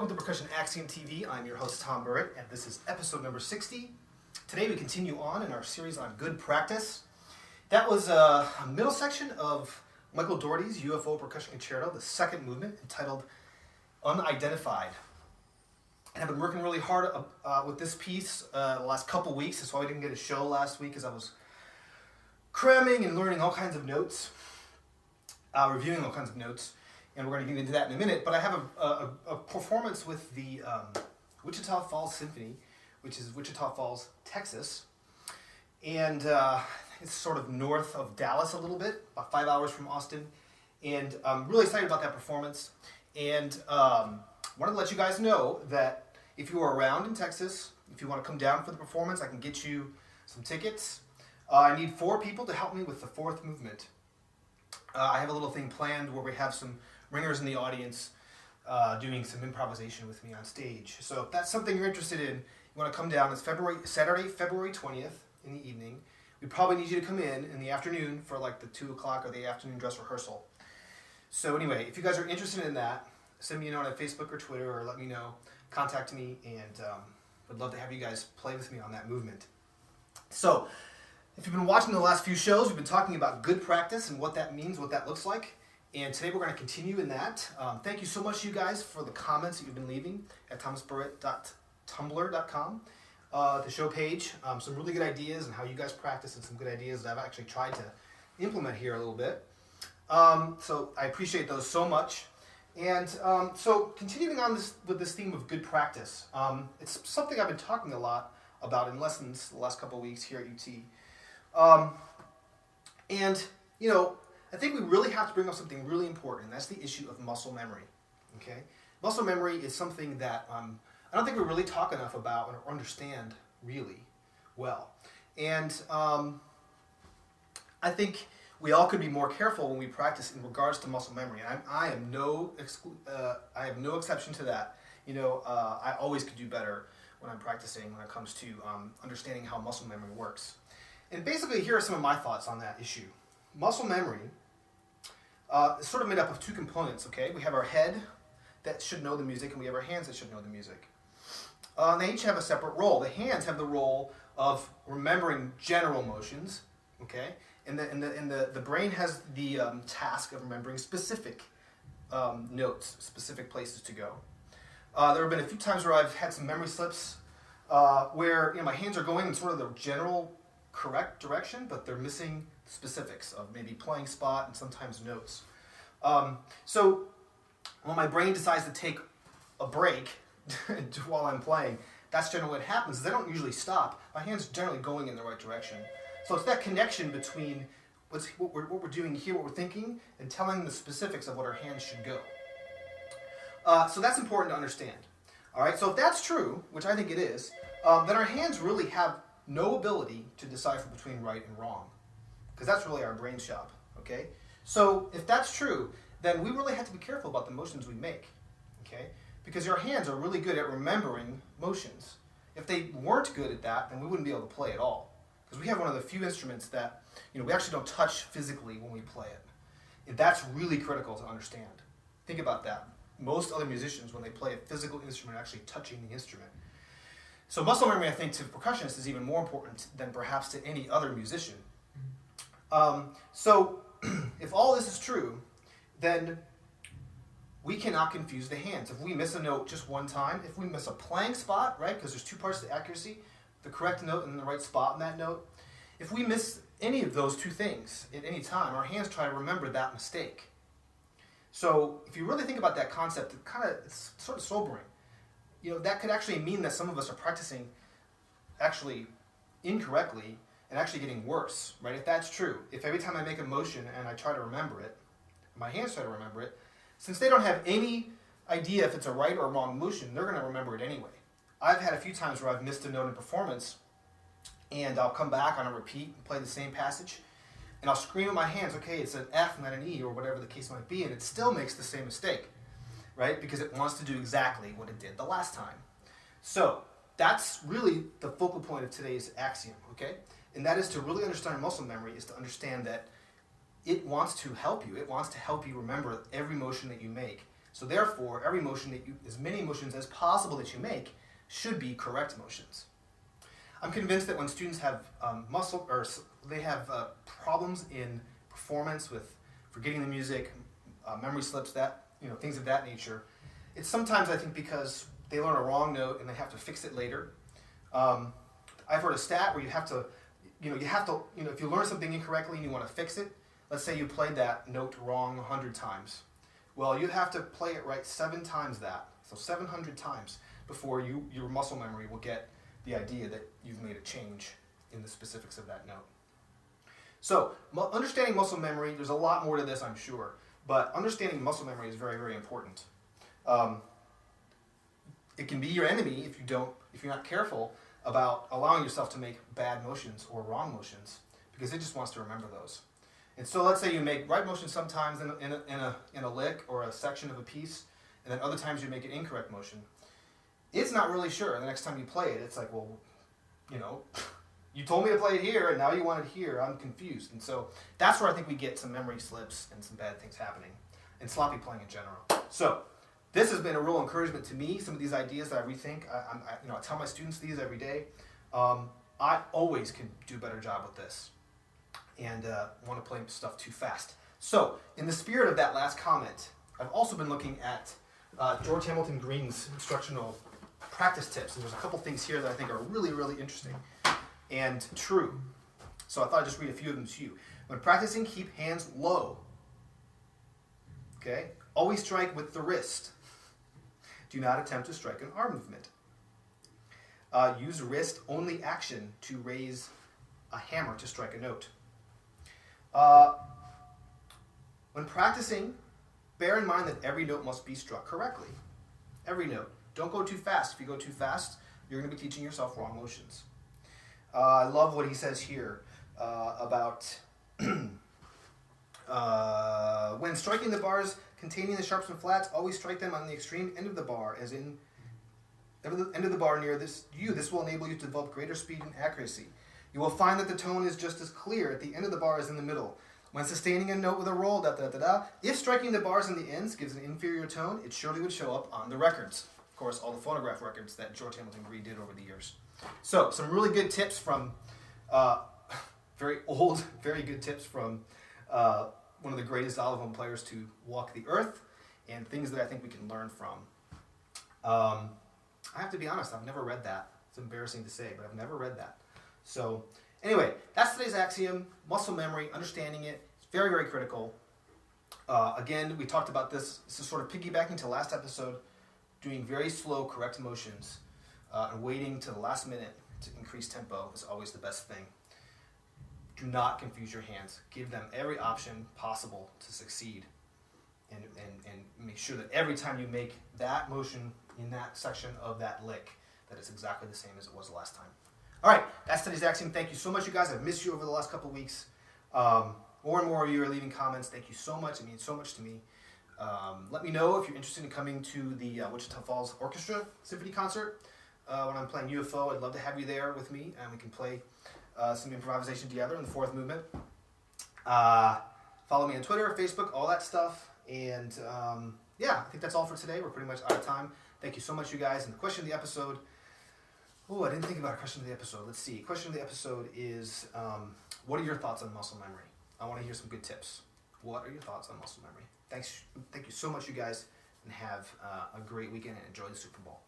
welcome to Percussion Axiom TV. I'm your host, Tom Burritt, and this is episode number 60. Today we continue on in our series on good practice. That was a middle section of Michael Dougherty's UFO Percussion Concerto, the second movement, entitled Unidentified. And I've been working really hard with this piece the last couple weeks. That's why we didn't get a show last week, because I was cramming and learning all kinds of notes, reviewing all kinds of notes. And we're going to get into that in a minute, but I have a performance with the Wichita Falls Symphony, which is Wichita Falls, Texas. And it's sort of north of Dallas a little bit, about 5 hours from Austin. And I'm really excited about that performance. And wanted to let you guys know that if you are around in Texas, if you want to come down for the performance, I can get you some tickets. I need 4 people to help me with the fourth movement. I have a little thing planned where we have some ringers in the audience doing some improvisation with me on stage. So if that's something you're interested in, you want to come down. It's Saturday, February 20th in the evening. We probably need you to come in the afternoon for like the 2 o'clock or the afternoon dress rehearsal. So anyway, if you guys are interested in that, send me a note on Facebook or Twitter, or let me know. Contact me, and would love to have you guys play with me on that movement. So if you've been watching the last few shows, we've been talking about good practice and what that means, what that looks like. And today we're going to continue in that. Thank you so much, you guys, for the comments that you've been leaving at thomasburritt.tumblr.com, the show page. Some really good ideas and how you guys practice, and some good ideas that I've actually tried to implement here a little bit. So I appreciate those so much. And so continuing on with this theme of good practice, it's something I've been talking a lot about in lessons the last couple of weeks here at UT. And, you know, I think we really have to bring up something really important, and that's the issue of muscle memory. Okay, muscle memory is something that I don't think we really talk enough about or understand really well. And I think we all could be more careful when we practice in regards to muscle memory. And I have no exception to that. You know, I always could do better when I'm practicing when it comes to understanding how muscle memory works. And basically, here are some of my thoughts on that issue. Muscle memory is sort of made up of 2 components, okay? We have our head that should know the music, and we have our hands that should know the music. They each have a separate role. The hands have the role of remembering general motions, okay? And the brain has the task of remembering specific notes, specific places to go. There have been a few times where I've had some memory slips where, you know, my hands are going in sort of the general correct direction, but they're missing specifics of maybe playing spot and sometimes notes. So when my brain decides to take a break while I'm playing, that's generally what happens. They don't usually stop. My hands are generally going in the right direction. So it's that connection between what we're doing here, what we're thinking, and telling the specifics of what our hands should go. So that's important to understand. All right. So if that's true, which I think it is, then our hands really have no ability to decipher between right and wrong, because that's really our brain's job, okay? So if that's true, then we really have to be careful about the motions we make, okay? Because our hands are really good at remembering motions. If they weren't good at that, then we wouldn't be able to play at all, because we have one of the few instruments that, you know, we actually don't touch physically when we play it. And that's really critical to understand. Think about that. Most other musicians, when they play a physical instrument, are actually touching the instrument. So muscle memory, I think, to percussionists is even more important than perhaps to any other musician. So if all this is true, then we cannot confuse the hands. If we miss a note just one time, if we miss a playing spot, right, because there's 2 parts to accuracy, the correct note and the right spot in that note, if we miss any of those 2 things at any time, our hands try to remember that mistake. So if you really think about that concept, it's sort of sobering. You know, that could actually mean that some of us are practicing actually incorrectly and actually getting worse, right? If that's true, if every time I make a motion and I try to remember it, my hands try to remember it, since they don't have any idea if it's a right or wrong motion, they're going to remember it anyway. I've had a few times where I've missed a note in performance, and I'll come back on a repeat and play the same passage, and I'll scream at my hands, okay, it's an F, not an E, or whatever the case might be, and it still makes the same mistake, right? Because it wants to do exactly what it did the last time. So that's really the focal point of today's axiom, okay? And that is to really understand muscle memory, is to understand that it wants to help you. It wants to help you remember every motion that you make So therefore, every motion that as many motions as possible that you make should be correct motions. I'm convinced that when students have problems in performance with forgetting the music, memory slips, things of that nature, it's sometimes, I think, because they learn a wrong note and they have to fix it later. I've heard a stat where you have to, if you learn something incorrectly and you want to fix it, let's say you played that note wrong 100 times. Well, you have to play it right 7 times that, so 700 times before your muscle memory will get the idea that you've made a change in the specifics of that note. So, understanding muscle memory, there's a lot more to this, I'm sure, but understanding muscle memory is very, very important. It can be your enemy if you're not careful about allowing yourself to make bad motions or wrong motions, because it just wants to remember those. And so let's say you make right motion sometimes in a lick or a section of a piece, and then other times you make an incorrect motion. It's not really sure. The next time you play it, it's like, well, you told me to play it here, and now you want it here. I'm confused. And so that's where I think we get some memory slips and some bad things happening, and sloppy playing in general. So this has been a real encouragement to me, some of these ideas that I rethink. I tell my students these every day. I always can do a better job with this, and want to play stuff too fast. So in the spirit of that last comment, I've also been looking at George Hamilton Green's instructional practice tips, and there's a couple things here that I think are really, really interesting and true. So I thought I'd just read a few of them to you. When practicing, keep hands low. Okay? Always strike with the wrist. Do not attempt to strike an arm movement. Use wrist-only action to raise a hammer to strike a note. When practicing, bear in mind that every note must be struck correctly. Every note. Don't go too fast. If you go too fast, you're going to be teaching yourself wrong motions. I love what he says here about when striking the bars containing the sharps and flats, always strike them on the extreme end of the bar, as in the end of the bar near this will enable you to develop greater speed and accuracy. You will find that the tone is just as clear at the end of the bar as in the middle. When sustaining a note with a roll, if striking the bars on the ends gives an inferior tone, it surely would show up on the records. Of course, all the phonograph records that George Hamilton Green did over the years. So, some really good tips from, very old, very good tips from one of the greatest xylophone players to walk the earth, and things that I think we can learn from. I have to be honest, I've never read that. It's embarrassing to say, but I've never read that. So, anyway, that's today's axiom. Muscle memory, understanding it, it's very, very critical. Again, we talked about this. This is sort of piggybacking to last episode, doing very slow, correct motions, and waiting to the last minute to increase tempo is always the best thing. Do not confuse your hands. Give them every option possible to succeed, and make sure that every time you make that motion in that section of that lick, that it's exactly the same as it was the last time. All right, that's today's axiom. Thank you so much, you guys. I've missed you over the last couple of weeks. More and more of you are leaving comments. Thank you so much. It means so much to me. Let me know if you're interested in coming to the Wichita Falls Orchestra Symphony Concert. When I'm playing UFO, I'd love to have you there with me, and we can play some improvisation together in the fourth movement. Follow me on Twitter, Facebook, all that stuff. And yeah, I think that's all for today. We're pretty much out of time. Thank you so much, you guys. And the question of the episode... Oh, I didn't think about a question of the episode. Let's see. Question of the episode is, what are your thoughts on muscle memory? I want to hear some good tips. What are your thoughts on muscle memory? Thank you so much, you guys, and have a great weekend and enjoy the Super Bowl.